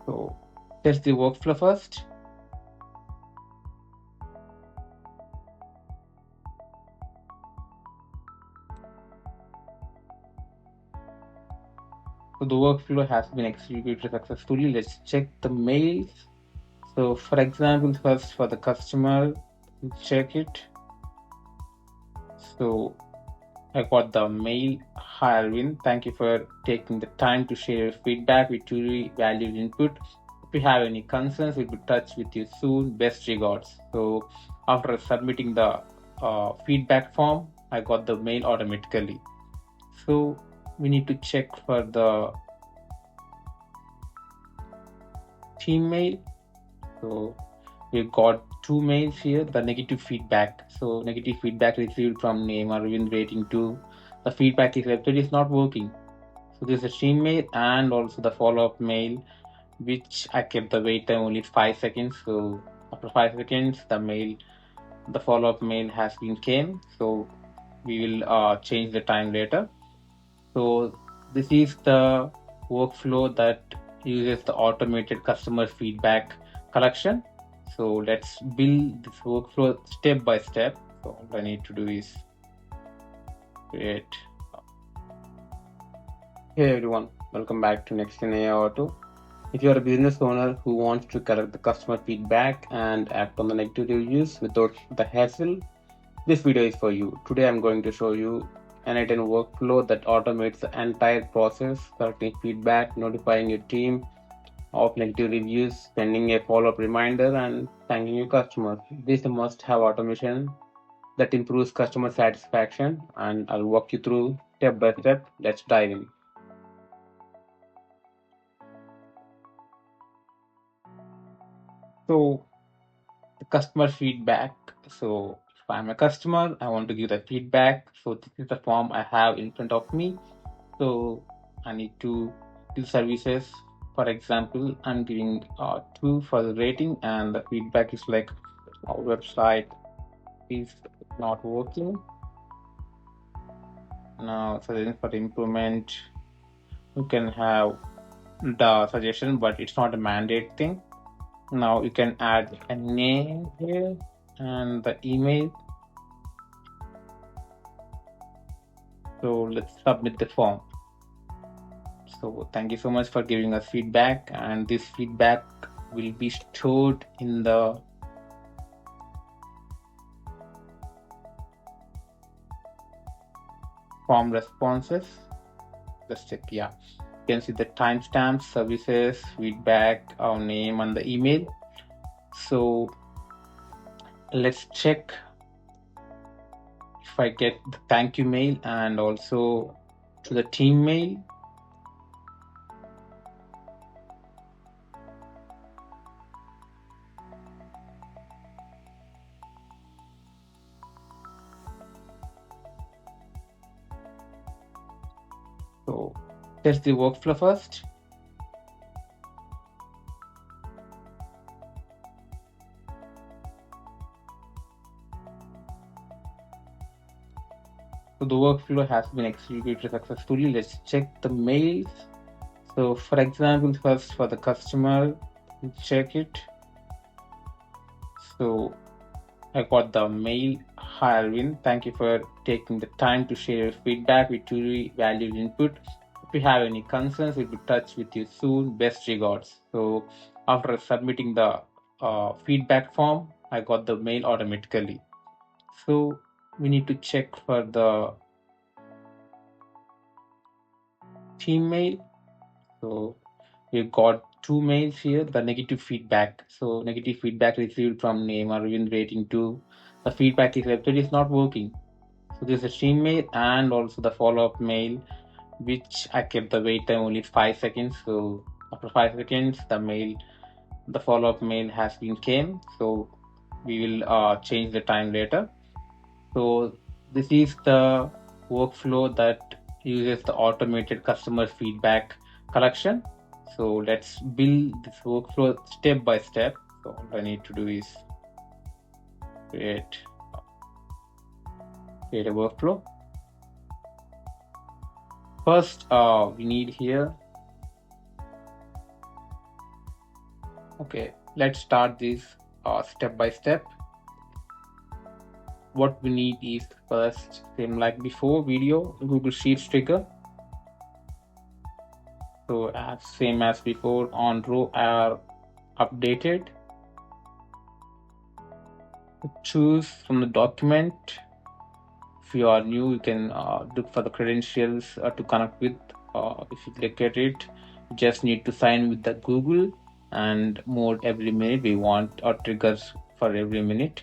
So test the workflow first. So the workflow has been executed successfully. Let's check the mails. So for example, first for the customer, check it. So I got the mail. Hi Alvin, thank you for taking the time to share your feedback. We truly valued input. If you have any concerns, we'll be in touch with you soon. Best regards. So after submitting the feedback form, I got the mail automatically. So we need to check for the team mail. So we got two mails here, the negative feedback. So negative feedback received from name Arvind rating 2. The feedback is website is not working. So this is a team mail and also the follow-up mail, which I kept the wait time only 5 seconds. So after 5 seconds, the follow-up mail has been came. So we will change the time later. So this is the workflow that uses the automated customer feedback collection. So let's build this workflow step by step. So all I need to do is create. Hey everyone, welcome back to Next in AI Auto. If you are a business owner who wants to collect the customer feedback and act on the negative reviews without the hassle, this video is for you. Today I'm going to show you an end-to-end workflow that automates the entire process, collecting feedback, notifying your team of negative reviews, sending a follow-up reminder, and thanking your customer. This must-have automation that improves customer satisfaction, and I'll walk you through step by step. Let's dive in. So the customer feedback. So if I'm a customer, I want to give the feedback. So this is the form I have in front of me. So I need to give services. For example, I'm giving 2 for the rating, and the feedback is like our website is not working. Now, suggestion for improvement, you can have the suggestion, but it's not a mandate thing. Now you can add a name here and the email. So let's submit the form. So thank you so much for giving us feedback, and this feedback will be stored in the form responses. Let's check. Yeah, you can see the timestamps, services, feedback, our name, and the email. So let's check if I get the thank you mail and also to the team mail. So test the workflow first. So the workflow has been executed successfully. Let's check the mails. So for example, first for the customer, check it. So I got the mail. Hi Alvin, thank you for taking the time to share your feedback. We truly valued input. If you have any concerns, we'll be in touch with you soon. Best regards. So after submitting the feedback form, I got the mail automatically. So we need to check for the team mail. So we got two mails here, the negative feedback. So negative feedback received from name Arvind rating 2. The feedback is website is not working. So this is a team mail and also the follow-up mail, which I kept the wait time only 5 seconds. So after 5 seconds, the follow-up mail has been came. So we will change the time later. So this is the workflow that uses the automated customer feedback collection. So let's build this workflow step by step. So all I need to do is create a workflow. First, we need here Okay, let's start this step by step. What we need is first, same like before, video, Google Sheets trigger. So as same as before, on row are updated. Choose from the document. If you are new, you can look for the credentials to connect with. If you click at it, you just need to sign with the Google and mode every minute. We want our triggers for every minute.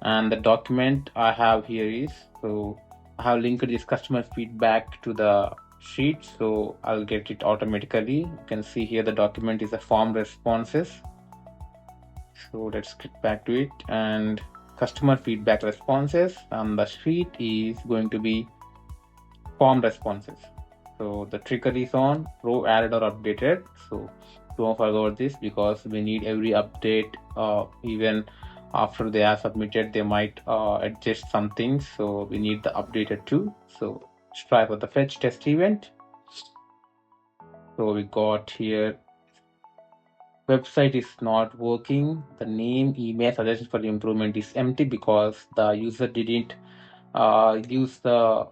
And the document I have here is, so I have linked this customer feedback to the sheet, so I'll get it automatically. You can see here the document is a form responses. So let's click back to it, and customer feedback responses, and the sheet is going to be form responses. So the trigger is on row added or updated. So don't forget this, because we need every update. Even after they are submitted, they might adjust some things, so we need the updated too. So let's try for the fetch test event. So we got here website is not working. The name, email, suggestions for improvement is empty because the user didn't use the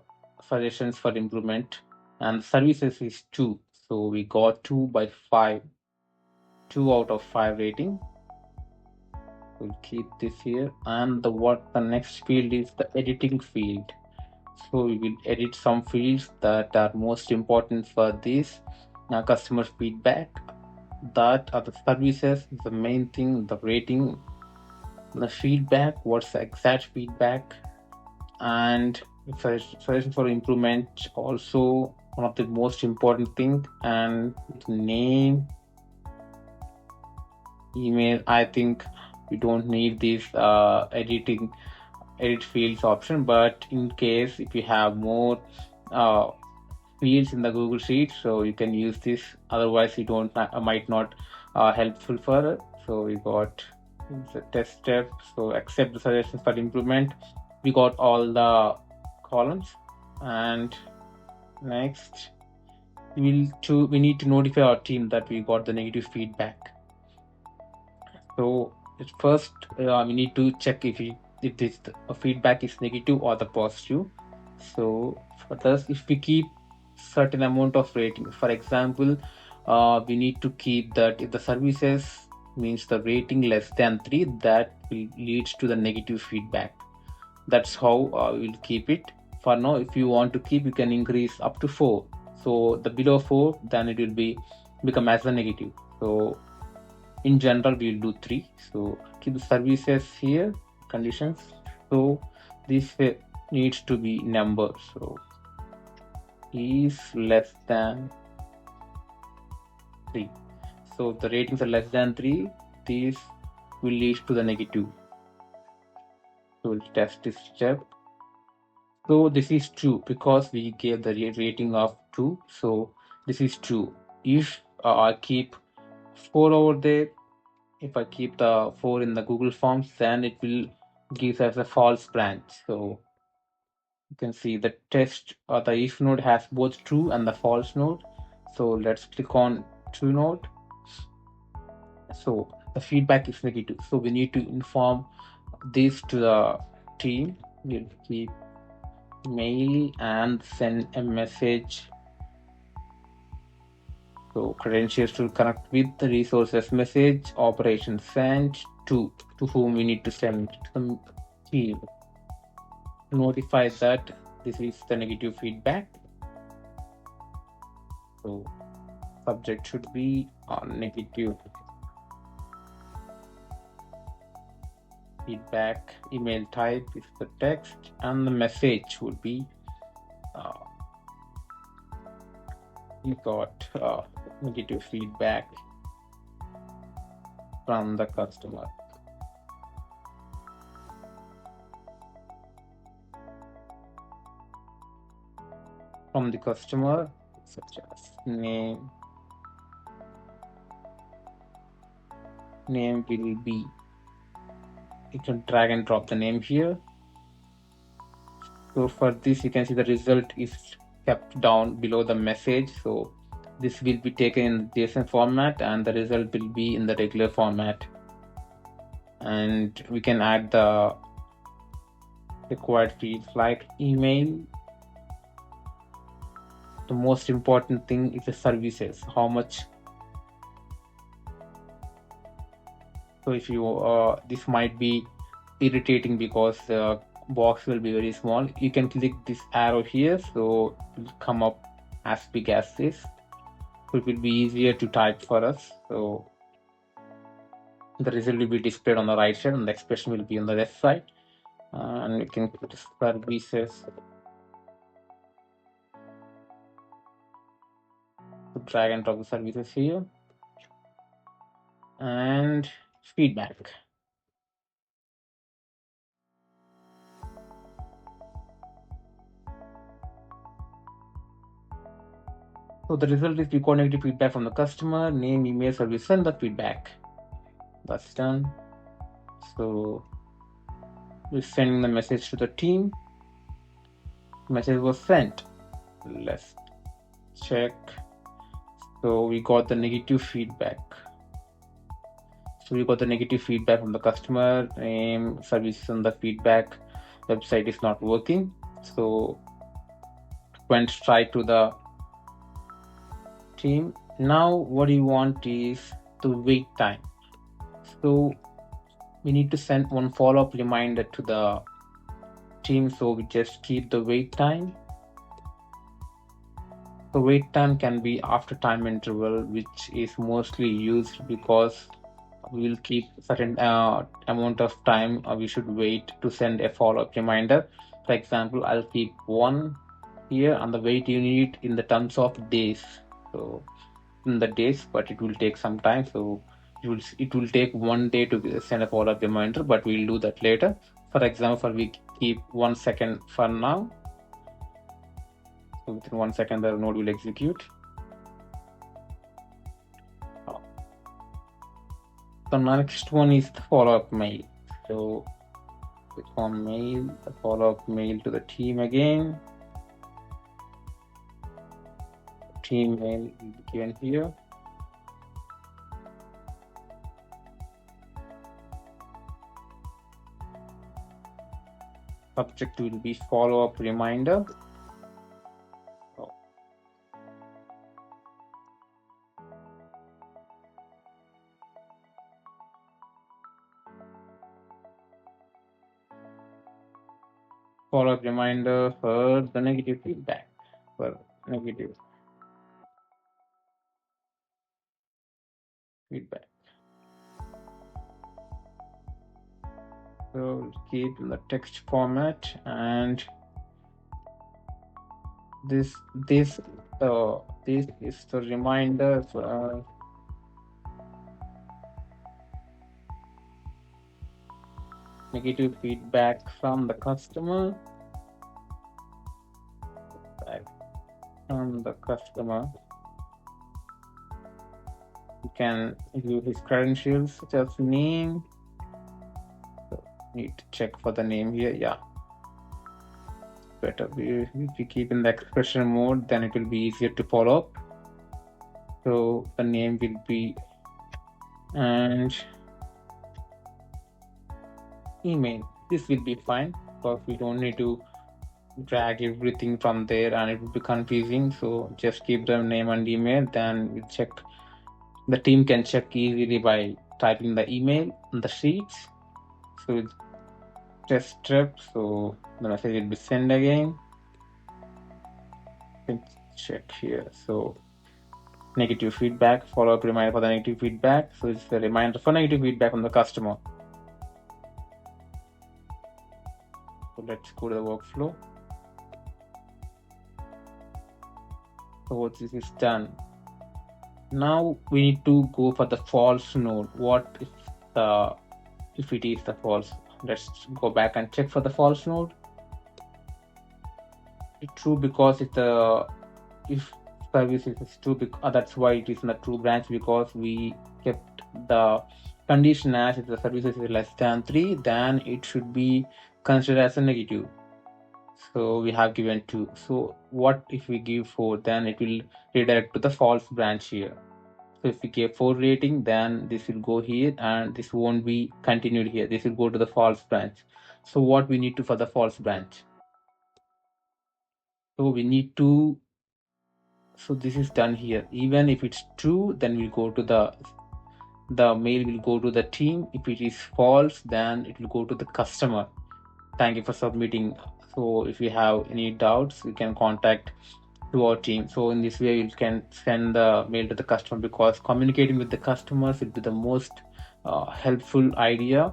suggestions for improvement. And services is 2. So we got 2 by 5. 2 out of 5 rating. We'll keep this here. And the next field is the editing field. So we will edit some fields that are most important for this customer feedback. That are the services, the main thing, the rating, the feedback, what's the exact feedback, and suggestion for improvement, also one of the most important thing, and name, email. I think we don't need this edit fields option, but in case if you have more fields in the Google Sheet, so you can use this. Otherwise, you don't might not helpful for it. So we got the test step. So accept the suggestions for improvement. We got all the columns, and next we need to notify our team that we got the negative feedback. So first we need to check if this feedback is negative or the positive. So for this, if we keep certain amount of rating, for example, we need to keep that if the services means the rating less than 3, that will leads to the negative feedback. That's how we'll keep it. For now, if you want to keep, you can increase up to 4. So the below 4, then it will become as a negative. So in general, we'll do 3. So keep the services here, conditions. So this needs to be number. So is less than 3. So the ratings are less than 3. This will lead to the negative. So we'll test this step. So this is true because we gave the rating of 2. So this is true. If I keep 4 over there, if I keep the 4 in the Google Forms, then it will give us a false branch. So you can see the test or the if node has both true and the false node. So let's click on true node. So the feedback is negative. So we need to inform this to the team. We'll keep mail and send a message. So credentials to connect with the resources message, operation sent to whom we need to send to the team. Notify that this is the negative feedback. So subject should be negative feedback. Email type is the text, and the message would be you got negative feedback from the customer. From the customer, such as name will be, you can drag and drop the name here. So for this, you can see the result is kept down below the message. So this will be taken in JSON format and the result will be in the regular format. And we can add the required fields like email. The most important thing is the services, how much. So if you this might be irritating because the box will be very small. You can click this arrow here, so it will come up as big as this. So it will be easier to type for us. So the result will be displayed on the right side and the expression will be on the left side. And we can put services. So drag and drop the services here. And feedback. So the result is record negative feedback from the customer, name, email, service, and the feedback. That's done. So we're sending the message to the team. Message was sent. Let's check. So we got the negative feedback. So we got the negative feedback from the customer, name, service, and the feedback. Website is not working. So went straight to the team. Now what we want is the wait time. So we need to send one follow-up reminder to the team. So we just keep the wait time. The wait time can be after time interval, which is mostly used because we will keep certain amount of time we should wait to send a follow-up reminder. For example, I'll keep 1 here and the wait unit in the terms of days. So in the days, but it will take some time. So it will take 1 day to send a follow-up reminder, but we'll do that later. For example, we keep 1 second for now. So within 1 second, the node will execute. The next one is the follow-up mail. So click on mail, the follow-up mail to the team again. Team mail will be given here. Subject will be follow-up reminder. Follow-up reminder for the negative feedback. For negative feedback. So keep in the text format, and this is the reminder for negative feedback from the customer. You can view his credentials such as name. So need to check for the name here. Yeah, better if we keep in the expression mode, then it will be easier to follow up. So the name will be, and email. This will be fine because we don't need to drag everything from there and it will be confusing. So just keep the name and email, then we check. The team can check easily by typing the email on the sheets. So it's test strip, so the message will be sent again. You can check here. So negative feedback, follow-up reminder for the negative feedback. So it's a reminder for negative feedback from the customer. So let's go to the workflow. So this is done. Now we need to go for the false node. What if it is the false? Let's go back and check for the false node. It's true because if service is true, that's why it is in the true branch, because we kept the condition as if the services is less than 3, then it should be considered as a negative. So we have given 2. So what if we give 4? Then it will redirect to the false branch here. So if we give 4 rating, then this will go here and this won't be continued here. This will go to the false branch. So what we need to for the false branch? So we need to, so this is done here. Even if it's true, then we'll go to the mail will go to the team. If it is false, then it will go to the customer. Thank you for submitting. So if you have any doubts, you can contact to our team. So in this way, you can send the mail to the customer, because communicating with the customers will be the most helpful idea,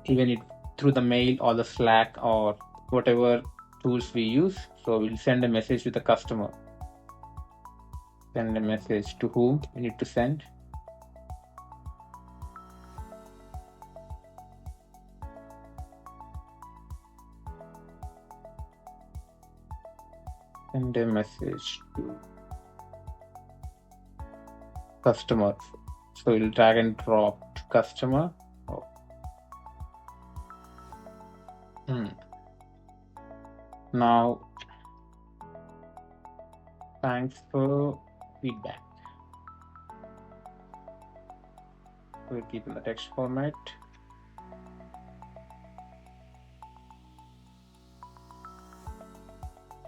even it through the mail or the Slack or whatever tools we use. So we'll send a message to the customer. Send a message to whom we need to send. Send a message to customer. So we'll drag and drop to customer. Oh. Now, thanks for feedback. We'll keep in the text format.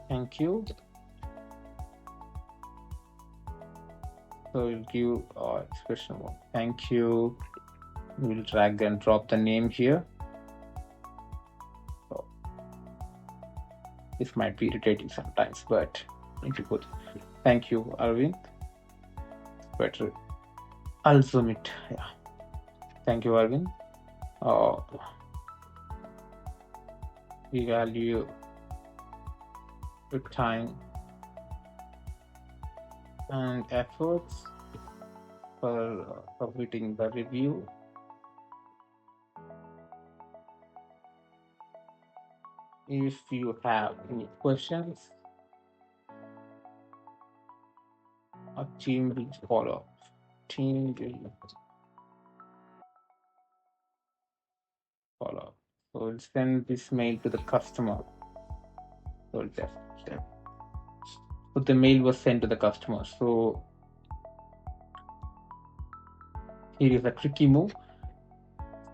Thank you. So we'll give expression one. Thank you. We'll drag and drop the name here. So this might be irritating sometimes, but if you put thank you, Arvind. Better. I'll zoom it. Yeah. Thank you, Arvind. We value your time and efforts for submitting the review. If you have any questions, our team will follow up. Team will follow up. So we'll send this mail to the customer. So the mail was sent to the customer. So here is a tricky move.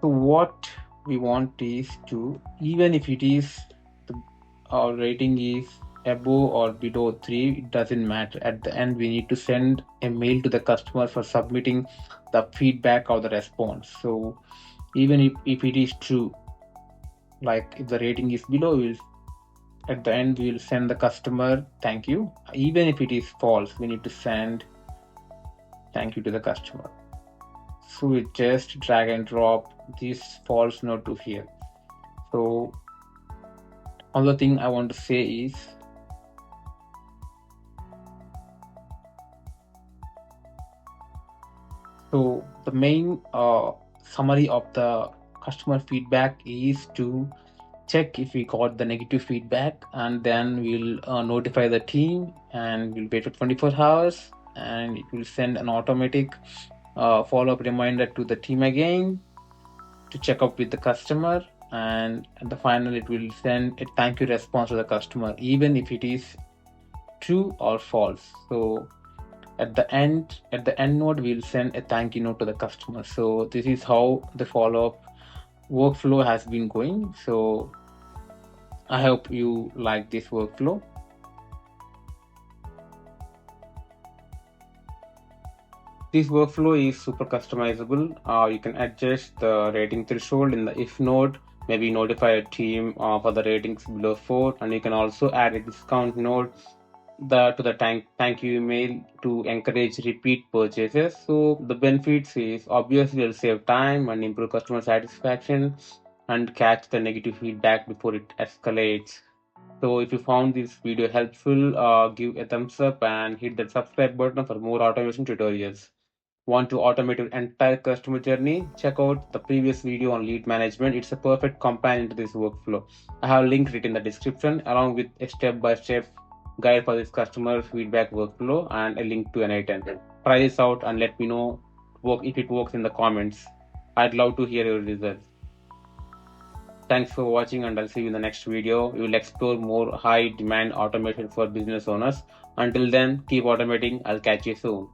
So what we want is to, even if it is our rating is above or below 3, it doesn't matter. At the end, we need to send a mail to the customer for submitting the feedback or the response. So even if it is true, like if the rating is below, at the end we will send the customer thank you. Even if it is false, we need to send thank you to the customer. So we just drag and drop this false note to here. So another thing I want to say is, so the main summary of the customer feedback is to check if we got the negative feedback, and then we'll notify the team, and we'll wait for 24 hours, and it will send an automatic follow-up reminder to the team again to check up with the customer, and at the final it will send a thank you response to the customer, even if it is true or false. So at the end note, we'll send a thank you note to the customer. So this is how the follow-up workflow has been going. So I hope you like this workflow. This workflow is super customizable. You can adjust the rating threshold in the if node, maybe notify a team for the ratings below 4, and you can also add a discount node to the thank you email to encourage repeat purchases. So the benefits is obviously you'll save time and improve customer satisfaction and catch the negative feedback before it escalates. So if you found this video helpful, give a thumbs up and hit that subscribe button for more automation tutorials. Want to automate your entire customer journey? Check out the previous video on lead management. It's a perfect companion to this workflow. I have linked it in the description along with a step-by-step guide for this customer feedback workflow and a link to an item. Try this out and let me know if it works in the comments. I'd love to hear your results. Thanks for watching, and I'll see you in the next video. We will explore more high demand automation for business owners. Until then, keep automating. I'll catch you soon.